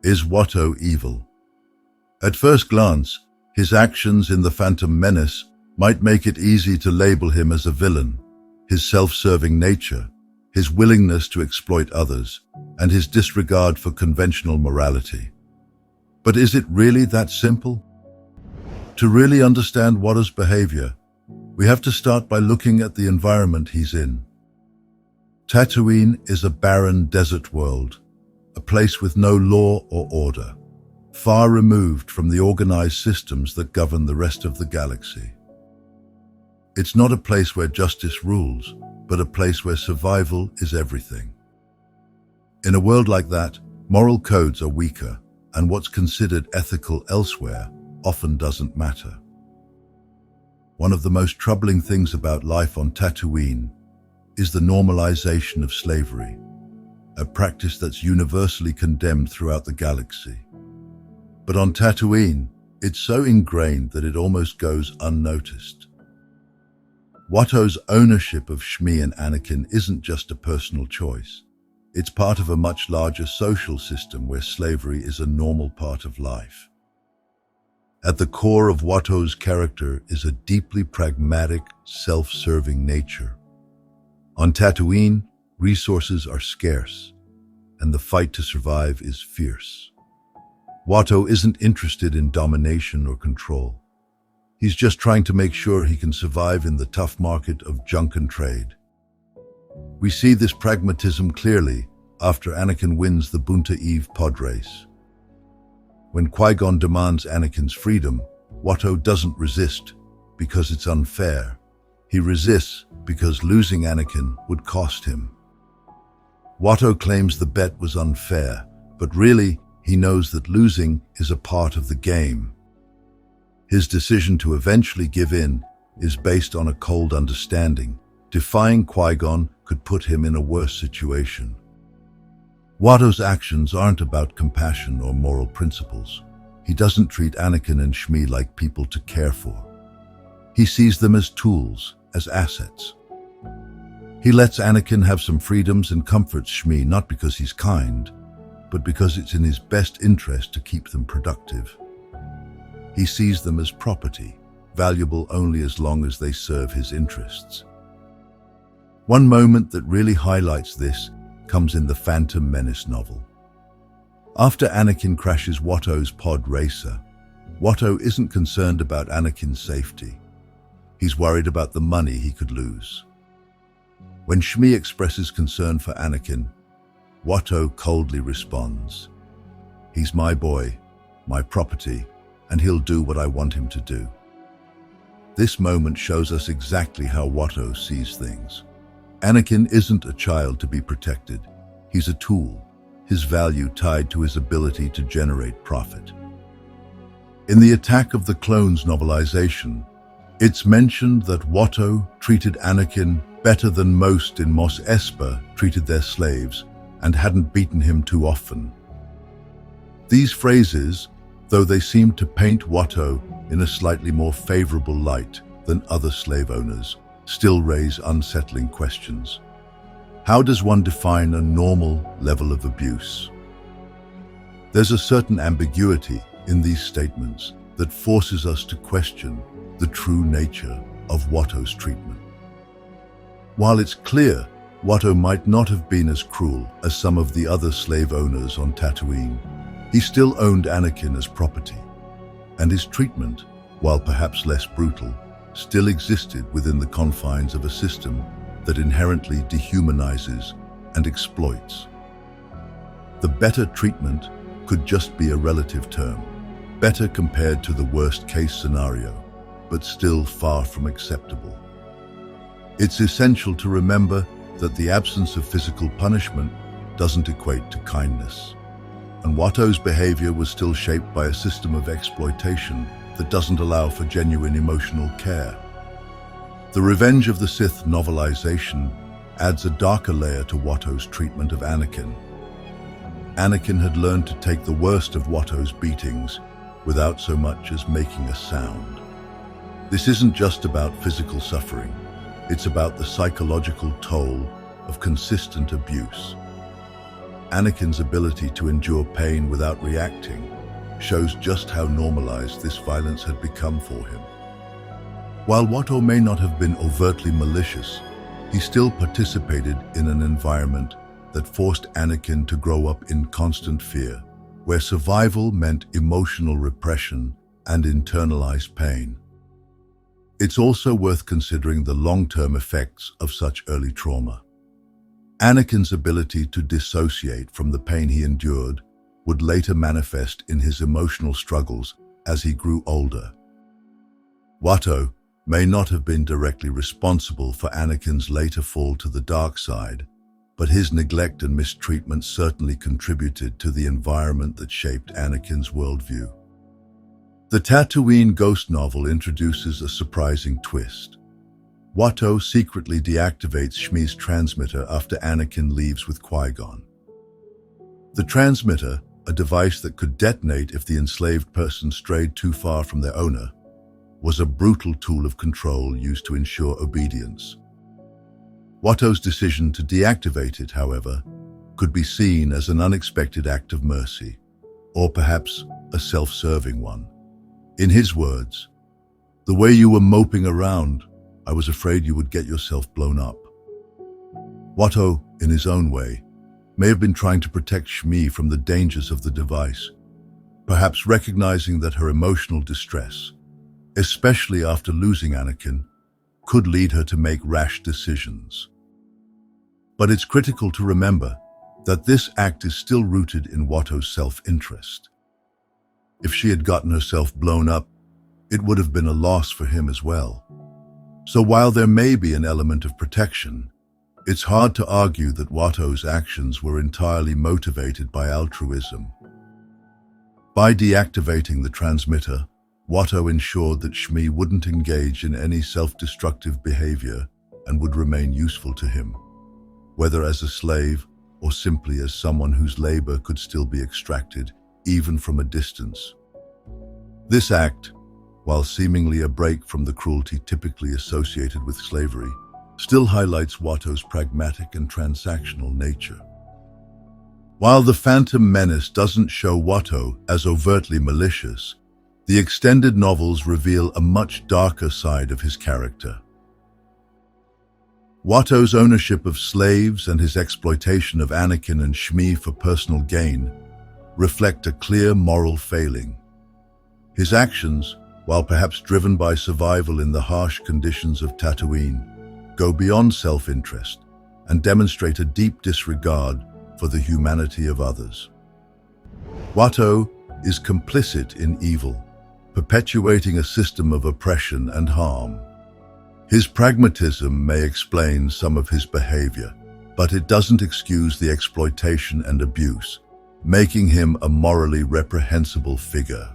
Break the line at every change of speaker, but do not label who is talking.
Is Watto evil? At first glance, his actions in the Phantom Menace might make it easy to label him as a villain. His self-serving nature, his willingness to exploit others, and his disregard for conventional morality. But is it really that simple? To really understand Watto's behavior, we have to start by looking at the environment he's in. Tatooine is a barren desert world, a place with no law or order, far removed from the organized systems that govern the rest of the galaxy. It's not a place where justice rules, but a place where survival is everything. In a world like that, moral codes are weaker, and what's considered ethical elsewhere often doesn't matter. One of the most troubling things about life on Tatooine is the normalization of slavery, a practice that's universally condemned throughout the galaxy. But on Tatooine, it's so ingrained that it almost goes unnoticed. Watto's ownership of Shmi and Anakin isn't just a personal choice. It's part of a much larger social system where slavery is a normal part of life. At the core of Watto's character is a deeply pragmatic, self-serving nature. On Tatooine, resources are scarce, and the fight to survive is fierce. Watto isn't interested in domination or control. He's just trying to make sure he can survive in the tough market of junk and trade. We see this pragmatism clearly after Anakin wins the Bunta Eve pod race. When Qui-Gon demands Anakin's freedom, Watto doesn't resist because it's unfair. He resists because losing Anakin would cost him. Watto claims the bet was unfair, but really, he knows that losing is a part of the game. His decision to eventually give in is based on a cold understanding. Defying Qui-Gon could put him in a worse situation. Watto's actions aren't about compassion or moral principles. He doesn't treat Anakin and Shmi like people to care for. He sees them as tools, as assets. He lets Anakin have some freedoms and comforts Shmi not because he's kind, but because it's in his best interest to keep them productive. He sees them as property, valuable only as long as they serve his interests. One moment that really highlights this comes in the Phantom Menace novel. After Anakin crashes Watto's pod racer, Watto isn't concerned about Anakin's safety. He's worried about the money he could lose. When Shmi expresses concern for Anakin, Watto coldly responds, "He's my boy, my property, and he'll do what I want him to do." This moment shows us exactly how Watto sees things. Anakin isn't a child to be protected. He's a tool, his value tied to his ability to generate profit. In the Attack of the Clones novelization, it's mentioned that Watto treated Anakin better than most in Mos Espa treated their slaves and hadn't beaten him too often. These phrases, though they seem to paint Watto in a slightly more favorable light than other slave owners, still raise unsettling questions. How does one define a normal level of abuse? There's a certain ambiguity in these statements that forces us to question the true nature of Watto's treatment. While it's clear Watto might not have been as cruel as some of the other slave owners on Tatooine, he still owned Anakin as property, and his treatment, while perhaps less brutal, still existed within the confines of a system that inherently dehumanizes and exploits. The better treatment could just be a relative term, better compared to the worst-case scenario, but still far from acceptable. It's essential to remember that the absence of physical punishment doesn't equate to kindness, and Watto's behavior was still shaped by a system of exploitation that doesn't allow for genuine emotional care. The Revenge of the Sith novelization adds a darker layer to Watto's treatment of Anakin. Anakin had learned to take the worst of Watto's beatings without so much as making a sound. This isn't just about physical suffering. It's about the psychological toll of consistent abuse. Anakin's ability to endure pain without reacting shows just how normalized this violence had become for him. While Watto may not have been overtly malicious, he still participated in an environment that forced Anakin to grow up in constant fear, where survival meant emotional repression and internalized pain. It's also worth considering the long-term effects of such early trauma. Anakin's ability to dissociate from the pain he endured would later manifest in his emotional struggles as he grew older. Watto may not have been directly responsible for Anakin's later fall to the dark side, but his neglect and mistreatment certainly contributed to the environment that shaped Anakin's worldview. The Tatooine Ghost novel introduces a surprising twist. Watto secretly deactivates Shmi's transmitter after Anakin leaves with Qui-Gon. The transmitter, a device that could detonate if the enslaved person strayed too far from their owner, was a brutal tool of control used to ensure obedience. Watto's decision to deactivate it, however, could be seen as an unexpected act of mercy, or perhaps a self-serving one. In his words, "The way you were moping around, I was afraid you would get yourself blown up." Watto, in his own way, may have been trying to protect Shmi from the dangers of the device, perhaps recognizing that her emotional distress, especially after losing Anakin, could lead her to make rash decisions. But it's critical to remember that this act is still rooted in Watto's self-interest. If she had gotten herself blown up, it would have been a loss for him as well. So while there may be an element of protection, it's hard to argue that Watto's actions were entirely motivated by altruism. By deactivating the transmitter, Watto ensured that Shmi wouldn't engage in any self-destructive behavior and would remain useful to him, whether as a slave or simply as someone whose labor could still be extracted, even from a distance. This act, while seemingly a break from the cruelty typically associated with slavery, still highlights Watto's pragmatic and transactional nature. While the Phantom Menace doesn't show Watto as overtly malicious, the extended novels reveal a much darker side of his character. Watto's ownership of slaves and his exploitation of Anakin and Shmi for personal gain reflect a clear moral failing. His actions, while perhaps driven by survival in the harsh conditions of Tatooine, go beyond self-interest and demonstrate a deep disregard for the humanity of others. Watto is complicit in evil, perpetuating a system of oppression and harm. His pragmatism may explain some of his behavior, but it doesn't excuse the exploitation and abuse, making him a morally reprehensible figure.